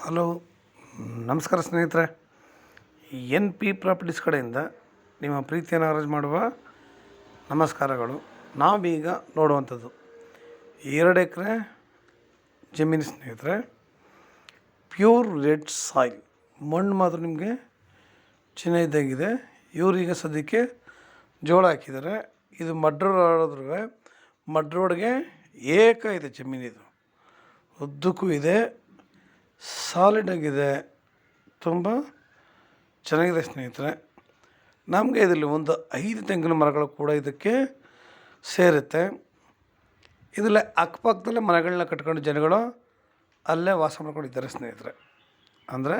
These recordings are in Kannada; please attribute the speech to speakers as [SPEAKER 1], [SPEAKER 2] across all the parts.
[SPEAKER 1] ಹಲೋ, ನಮಸ್ಕಾರ ಸ್ನೇಹಿತರೆ. ಎನ್ ಪಿ ಪ್ರಾಪರ್ಟೀಸ್ ಕಡೆಯಿಂದ ನಿಮ್ಮ ಪ್ರೀತಿಯನ್ನು ಅರೇಂಜ್ ಮಾಡುವ ನಮಸ್ಕಾರಗಳು. ನಾವೀಗ ನೋಡುವಂಥದ್ದು 2 ಎಕರೆ ಜಮೀನು ಸ್ನೇಹಿತರೆ. ಪ್ಯೂರ್ ರೆಡ್ ಸಾಯಿಲ್, ಮಣ್ಣು ಮಾತ್ರ ನಿಮಗೆ ಚೆನ್ನಾಗಿದ್ದಂಗಿದೆ. ಇವರೀಗ ಸದ್ಯಕ್ಕೆ ಜೋಳ ಹಾಕಿದ್ದಾರೆ. ಇದು ಮಡ್ ರೋಡ್ ಆಡಿದ್ರೂ ಮಡ್ ರೋಡ್ಗೆ ಏಕ ಇದೆ ಜಮೀನಿದು, ಉದ್ದಕ್ಕೂ ಇದೆ, ಸಾಲಿಡಾಗಿದೆ, ತುಂಬ ಚೆನ್ನಾಗಿದೆ ಸ್ನೇಹಿತರೆ. ನಮಗೆ ಇದರಲ್ಲಿ ಒಂದು 5 ತೆಂಗಿನ ಮರಗಳು ಕೂಡ ಇದಕ್ಕೆ ಸೇರುತ್ತೆ. ಇದರಲ್ಲಿ ಅಕ್ಕಪಕ್ಕದಲ್ಲೇ ಮನೆಗಳನ್ನ ಕಟ್ಕೊಂಡು ಜನಗಳು ಅಲ್ಲೇ ವಾಸ ಮಾಡ್ಕೊಂಡಿದ್ದಾರೆ ಸ್ನೇಹಿತರೆ. ಅಂದರೆ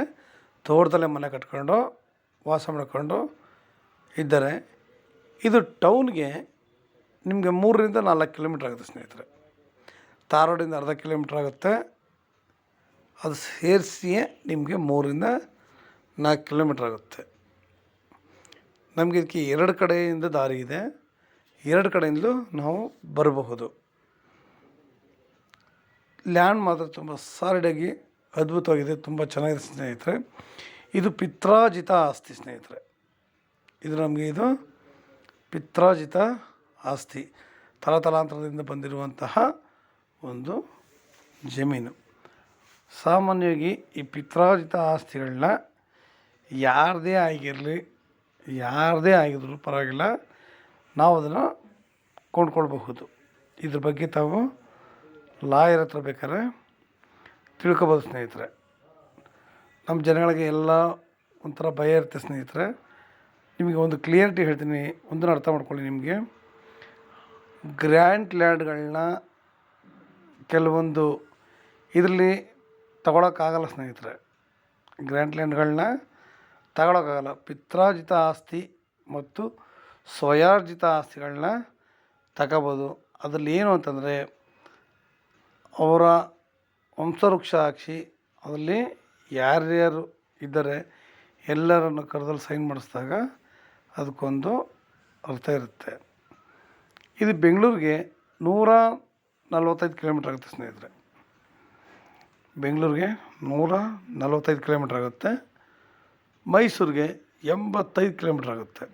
[SPEAKER 1] ತೋಟದಲ್ಲೇ ಮನೆ ಕಟ್ಕೊಂಡು ವಾಸ ಮಾಡ್ಕೊಂಡು ಇದ್ದಾರೆ. ಇದು ಟೌನ್ಗೆ ನಿಮಗೆ 3ರಿಂದ 4 ಕಿಲೋಮೀಟ್ರ್ ಆಗುತ್ತೆ ಸ್ನೇಹಿತರೆ. ತಾರೋಡಿಂದ ಅರ್ಧ ಕಿಲೋಮೀಟ್ರ್ ಆಗುತ್ತೆ. ಅದು ಸೇರಿಸಿಯೇ ನಿಮಗೆ 3ರಿಂದ 4 ಕಿಲೋಮೀಟ್ರ್ ಆಗುತ್ತೆ. ನಮಗೆ ಇದಕ್ಕೆ 2 ಕಡೆಯಿಂದ ದಾರಿ ಇದೆ. 2 ಕಡೆಯಿಂದಲೂ ನಾವು ಬರಬಹುದು. ಲ್ಯಾಂಡ್ ಮಾತ್ರ ತುಂಬ ಸಾಲಿಡಾಗಿ ಅದ್ಭುತವಾಗಿದೆ, ತುಂಬ ಚೆನ್ನಾಗಿದೆ ಸ್ನೇಹಿತರೆ. ಇದು ಪಿತ್ರಾರ್ಜಿತ ಆಸ್ತಿ ಸ್ನೇಹಿತರೆ. ಇದು ಪಿತ್ರಾರ್ಜಿತ ಆಸ್ತಿ, ತಲಾಂತರದಿಂದ ಬಂದಿರುವಂತಹ ಒಂದು ಜಮೀನು. ಸಾಮಾನ್ಯವಾಗಿ ಈ ಪಿತ್ರಾರ್ಜಿತ ಆಸ್ತಿಗಳನ್ನ ಯಾರದೇ ಆಗಿದ್ರೂ ಪರವಾಗಿಲ್ಲ, ನಾವು ಅದನ್ನು ಕೊಂಡ್ಕೊಳ್ಬಹುದು. ಇದ್ರ ಬಗ್ಗೆ ತಾವು ಲಾಯರ್ ಹತ್ರ ಬೇಕಾದ್ರೆ ತಿಳ್ಕೊಬೋದು ಸ್ನೇಹಿತರೆ. ನಮ್ಮ ಜನಗಳಿಗೆ ಎಲ್ಲ ಒಂಥರ ಭಯ ಇರುತ್ತೆ ಸ್ನೇಹಿತರೆ. ನಿಮಗೆ ಒಂದು ಕ್ಲಿಯರಿಟಿ ಹೇಳ್ತೀನಿ, ಒಂದನ್ನು ಅರ್ಥ ಮಾಡ್ಕೊಳ್ಳಿ. ನಿಮಗೆ ಗ್ರ್ಯಾಂಟ್ ಲ್ಯಾಂಡ್ಗಳನ್ನ ಕೆಲವೊಂದು ಇದರಲ್ಲಿ ತಗೊಳಕ್ಕಾಗಲ್ಲ ಸ್ನೇಹಿತರೆ. ಗ್ರ್ಯಾಂಟ್ ಲ್ಯಾಂಡ್ಗಳನ್ನ ತಗೊಳಕ್ಕಾಗಲ್ಲ. ಪಿತ್ರಾರ್ಜಿತ ಆಸ್ತಿ ಮತ್ತು ಸ್ವಯಾರ್ಜಿತ ಆಸ್ತಿಗಳನ್ನ ತಗೋಬೋದು. ಅದರಲ್ಲಿ ಏನು ಅಂತಂದರೆ ಅವರ ವಂಶವೃಕ್ಷ ಹಾಕಿಸಿ ಅದರಲ್ಲಿ ಯಾರ್ಯಾರು ಇದ್ದಾರೆ ಎಲ್ಲರನ್ನು ಕರೆದಲ್ಲಿ ಸೈನ್ ಮಾಡಿಸಿದಾಗ ಅದಕ್ಕೊಂದು ಅರ್ಥ ಇರುತ್ತೆ. ಇದು ಬೆಂಗಳೂರಿಗೆ 145 ಕಿಲೋಮೀಟ್ರ್ ಆಗುತ್ತೆ ಸ್ನೇಹಿತರೆ. ಬೆಂಗಳೂರಿಗೆ 145 ಕಿಲೋಮೀಟ್ರ್ ಆಗುತ್ತೆ. ಮೈಸೂರಿಗೆ 85 ಕಿಲೋಮೀಟ್ರ್ ಆಗುತ್ತೆ.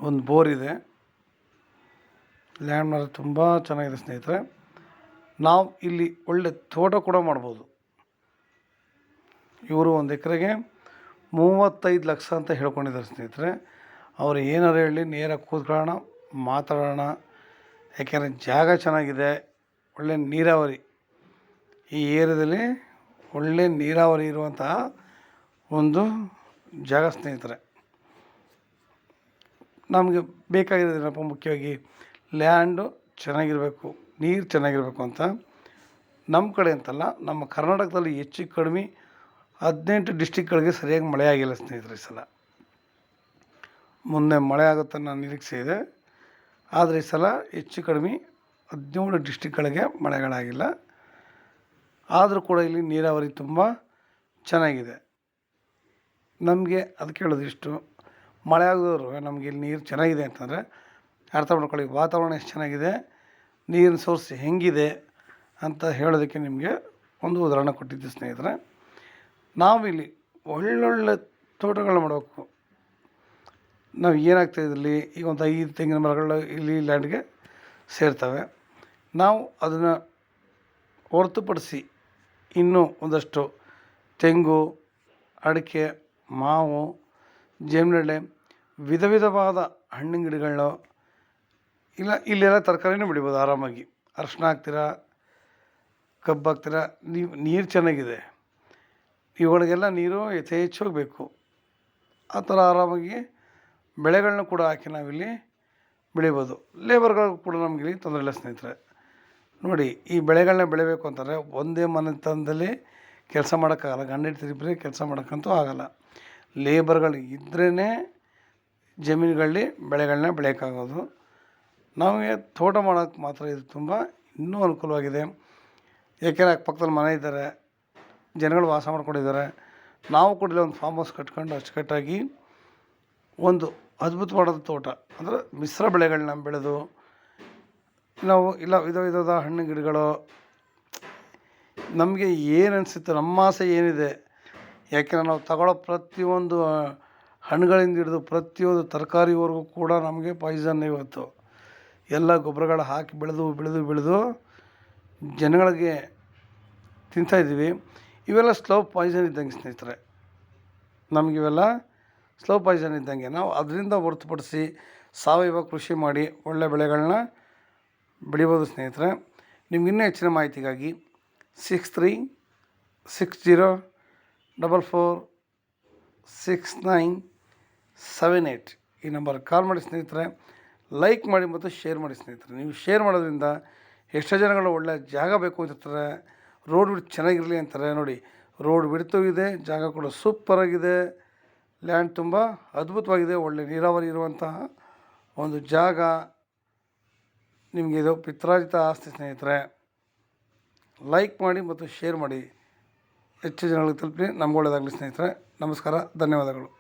[SPEAKER 1] ಒಂದು ಬೋರ್ ಇದೆ. ಲ್ಯಾಂಡ್ ಮಾತ್ರ ತುಂಬ ಚೆನ್ನಾಗಿದೆ ಸ್ನೇಹಿತರೆ. ನಾವು ಇಲ್ಲಿ ಒಳ್ಳೆ ತೋಟ ಕೂಡ ಮಾಡ್ಬೋದು. ಇವರು 1 ಎಕರೆಗೆ 35 ಲಕ್ಷ ಅಂತ ಹೇಳ್ಕೊಂಡಿದ್ದಾರೆ ಸ್ನೇಹಿತರೆ. ಅವರು ಏನಾರು ಹೇಳಿ ನೇರ ಕೂತ್ಕೊಳ್ಳೋಣ, ಮಾತಾಡೋಣ. ಯಾಕೆಂದರೆ ಜಾಗ ಚೆನ್ನಾಗಿದೆ, ಒಳ್ಳೆ ನೀರಾವರಿ, ಈ ಏರಿಯಾದಲ್ಲಿ ಒಳ್ಳೆ ನೀರಾವರಿ ಇರುವಂತಹ ಒಂದು ಜಾಗ ಸ್ನೇಹಿತರೆ. ನಮಗೆ ಬೇಕಾಗಿರೋದೇನಪ್ಪ, ಮುಖ್ಯವಾಗಿ ಲ್ಯಾಂಡು ಚೆನ್ನಾಗಿರಬೇಕು, ನೀರು ಚೆನ್ನಾಗಿರಬೇಕು ಅಂತ. ನಮ್ಮ ಕಡೆ ಅಂತಲ್ಲ, ನಮ್ಮ ಕರ್ನಾಟಕದಲ್ಲಿ ಹೆಚ್ಚು ಕಡಿಮೆ 18 ಡಿಸ್ಟಿಕ್ಗಳಿಗೆ ಸರಿಯಾಗಿ ಮಳೆ ಆಗಿಲ್ಲ ಸ್ನೇಹಿತರೆ. ಈ ಸಲ ಮುಂದೆ ಮಳೆ ಆಗುತ್ತೆ ಅನ್ನೋ ನಿರೀಕ್ಷೆ ಇದೆ. ಆದರೆ ಈ ಸಲ ಹೆಚ್ಚು ಕಡಿಮೆ 17 ಡಿಸ್ಟಿಕ್ಗಳಿಗೆ ಮಳೆಗಳಾಗಿಲ್ಲ. ಆದರೂ ಕೂಡ ಇಲ್ಲಿ ನೀರಾವರಿ ತುಂಬ ಚೆನ್ನಾಗಿದೆ. ನಮಗೆ ಅದಕ್ಕೆ ಹೇಳೋದು ಇಷ್ಟು, ಮಳೆ ಆಗೋದ್ರು ನಮಗೆ ಇಲ್ಲಿ ನೀರು ಚೆನ್ನಾಗಿದೆ ಅಂತಂದರೆ ಅರ್ಥ ಮಾಡ್ಕೊಳ್ಳಿ. ವಾತಾವರಣ ಎಷ್ಟು ಚೆನ್ನಾಗಿದೆ, ನೀರಿನ ಸೋರ್ಸ್ ಹೆಂಗಿದೆ ಅಂತ ಹೇಳೋದಕ್ಕೆ ನಿಮಗೆ ಒಂದು ಉದಾಹರಣೆ ಕೊಟ್ಟಿದ್ದೆ ಸ್ನೇಹಿತರೆ. ನಾವಿಲ್ಲಿ ಒಳ್ಳೊಳ್ಳೆ ತೋಟಗಳನ್ನ ಮಾಡಬೇಕು. ನಾವು ಏನಾಗ್ತಾಯಿದೆ ಇಲ್ಲಿ, ಈಗ ಒಂದು 5 ತೆಂಗಿನ ಮರಗಳು ಇಲ್ಲಿ ಲ್ಯಾಂಡ್ಗೆ ಸೇರ್ತವೆ. ನಾವು ಅದನ್ನು ಹೊರತುಪಡಿಸಿ ಇನ್ನೂ ಒಂದಷ್ಟು ತೆಂಗು, ಅಡಿಕೆ, ಮಾವು, ಜೇನುಗಡ್ಡೆ, ವಿಧವಾದ ಹಣ್ಣಿನ ಗಿಡಗಳು, ಇಲ್ಲೆಲ್ಲ ತರಕಾರಿನೂ ಬೆಳಿಬೋದು ಆರಾಮಾಗಿ. ಅರಶಿನ ಹಾಕ್ತೀರಾ, ಕಬ್ಬು ಹಾಕ್ತೀರಾ, ನೀರು ಚೆನ್ನಾಗಿದೆ. ಇವುಗಳಿಗೆಲ್ಲ ನೀರು ಯಥೇಚ್ಛವಾಗಿ ಬೇಕು. ಆ ಥರ ಆರಾಮಾಗಿ ಬೆಳೆಗಳನ್ನ ಕೂಡ ಹಾಕಿ ನಾವಿಲ್ಲಿ ಬೆಳಿಬೋದು. ಲೇಬರ್ಗಳು ಕೂಡ ನಮಗಿಲ್ಲಿ ತೊಂದರೆ ಇಲ್ಲ ಸ್ನೇಹಿತರೆ. ನೋಡಿ, ಈ ಬೆಳೆಗಳನ್ನ ಬೆಳಿಬೇಕು ಅಂತಂದರೆ ಒಂದೇ ಮನೆತನದಲ್ಲಿ ಕೆಲಸ ಮಾಡೋಕ್ಕಾಗಲ್ಲ. ಗಂಡ ಹೆಂಡತಿ ಕೆಲಸ ಮಾಡೋಕ್ಕಂತೂ ಆಗಲ್ಲ. ಲೇಬರ್ಗಳು ಇದ್ರೇ ಜಮೀನುಗಳಲ್ಲಿ ಬೆಳೆಗಳನ್ನ ಬೆಳೆಯೋಕ್ಕಾಗೋದು. ನಮಗೆ ತೋಟ ಮಾಡೋಕ್ಕೆ ಮಾತ್ರ ಇದು ತುಂಬ ಇನ್ನೂ ಅನುಕೂಲವಾಗಿದೆ. ಏಕೆಂದರೆ ಅಕ್ಕಪಕ್ಕದಲ್ಲಿ ಮನೆ ಇದ್ದಾರೆ, ಜನಗಳು ವಾಸ ಮಾಡ್ಕೊಂಡಿದ್ದಾರೆ. ನಾವು ಕೂಡ ಒಂದು ಫಾರ್ಮ್ ಹೌಸ್ ಕಟ್ಕೊಂಡು ಅಚ್ಚುಕಟ್ಟಾಗಿ ಒಂದು ಅದ್ಭುತವಾದ ತೋಟ, ಅಂದರೆ ಮಿಶ್ರ ಬೆಳೆಗಳನ್ನ ಬೆಳೆದು ನಾವು ವಿಧವಾದ ಹಣ್ಣು ಗಿಡಗಳು ನಮಗೆ ಏನು ಅನಿಸುತ್ತೆ, ನಮ್ಮ ಆಸೆ ಏನಿದೆ, ಯಾಕೆಂದರೆ ನಾವು ತಗೊಳ್ಳೋ ಪ್ರತಿಯೊಂದು ಹಣ್ಣುಗಳಿಂದ ಹಿಡಿದು ಪ್ರತಿಯೊಂದು ತರಕಾರಿವರೆಗೂ ಕೂಡ ನಮಗೆ ಪಾಯ್ಸನ್ ಇವತ್ತು. ಎಲ್ಲ ಗೊಬ್ಬರಗಳು ಹಾಕಿ ಬೆಳೆದು ಜನಗಳಿಗೆ ತಿಂತಾಯಿದ್ದೀವಿ. ಇವೆಲ್ಲ ಸ್ಲೋ ಪಾಯ್ಸನ್ ಇದ್ದಂಗೆ ಸ್ನೇಹಿತರೆ. ನಮಗಿವೆಲ್ಲ ಸ್ಲೋ ಪಾಯ್ಸನ್ ಇದ್ದಂಗೆ. ನಾವು ಅದರಿಂದ ಹೊರತುಪಡಿಸಿ ಸಾವಯವ ಕೃಷಿ ಮಾಡಿ ಒಳ್ಳೆ ಬೆಳೆಗಳನ್ನ ಬೆಳಿಬೋದು ಸ್ನೇಹಿತರೆ. ನಿಮ್ಗೆ ಇನ್ನೂ ಹೆಚ್ಚಿನ ಮಾಹಿತಿಗಾಗಿ 6360446978 ಈ ನಂಬರ್ಗೆ ಕಾಲ್ ಮಾಡಿ ಸ್ನೇಹಿತರೆ. ಲೈಕ್ ಮಾಡಿ ಮತ್ತು ಶೇರ್ ಮಾಡಿ ಸ್ನೇಹಿತರೆ. ನೀವು ಶೇರ್ ಮಾಡೋದ್ರಿಂದ ಎಷ್ಟೋ ಜನಗಳು ಒಳ್ಳೆ ಜಾಗ ಬೇಕು ಅಂತಿರ್ತಾರೆ, ರೋಡ್ ಬಿಡ್ತು ಚೆನ್ನಾಗಿರಲಿ ಅಂತಾರೆ. ನೋಡಿ, ರೋಡ್ ಬಿಡ್ತು ಇದೆ, ಜಾಗ ಕೂಡ ಸೂಪರಾಗಿದೆ, ಲ್ಯಾಂಡ್ ತುಂಬ ಅದ್ಭುತವಾಗಿದೆ, ಒಳ್ಳೆ ನೀರಾವರಿ ಇರುವಂತಹ ಒಂದು ಜಾಗ. ನಿಮಗೆ ಇದು ಪಿತ್ರಾರ್ಜಿತ ಆಸ್ತಿ ಸ್ನೇಹಿತರೆ. ಲೈಕ್ ಮಾಡಿ ಮತ್ತು ಶೇರ್ ಮಾಡಿ, ಹೆಚ್ಚು ಜನಗಳಿಗೆ ತಲುಪಲಿ. ನಮ್ಗೆ ಒಳ್ಳೆಯದಾಗಲಿ ಸ್ನೇಹಿತರೆ. ನಮಸ್ಕಾರ, ಧನ್ಯವಾದಗಳು.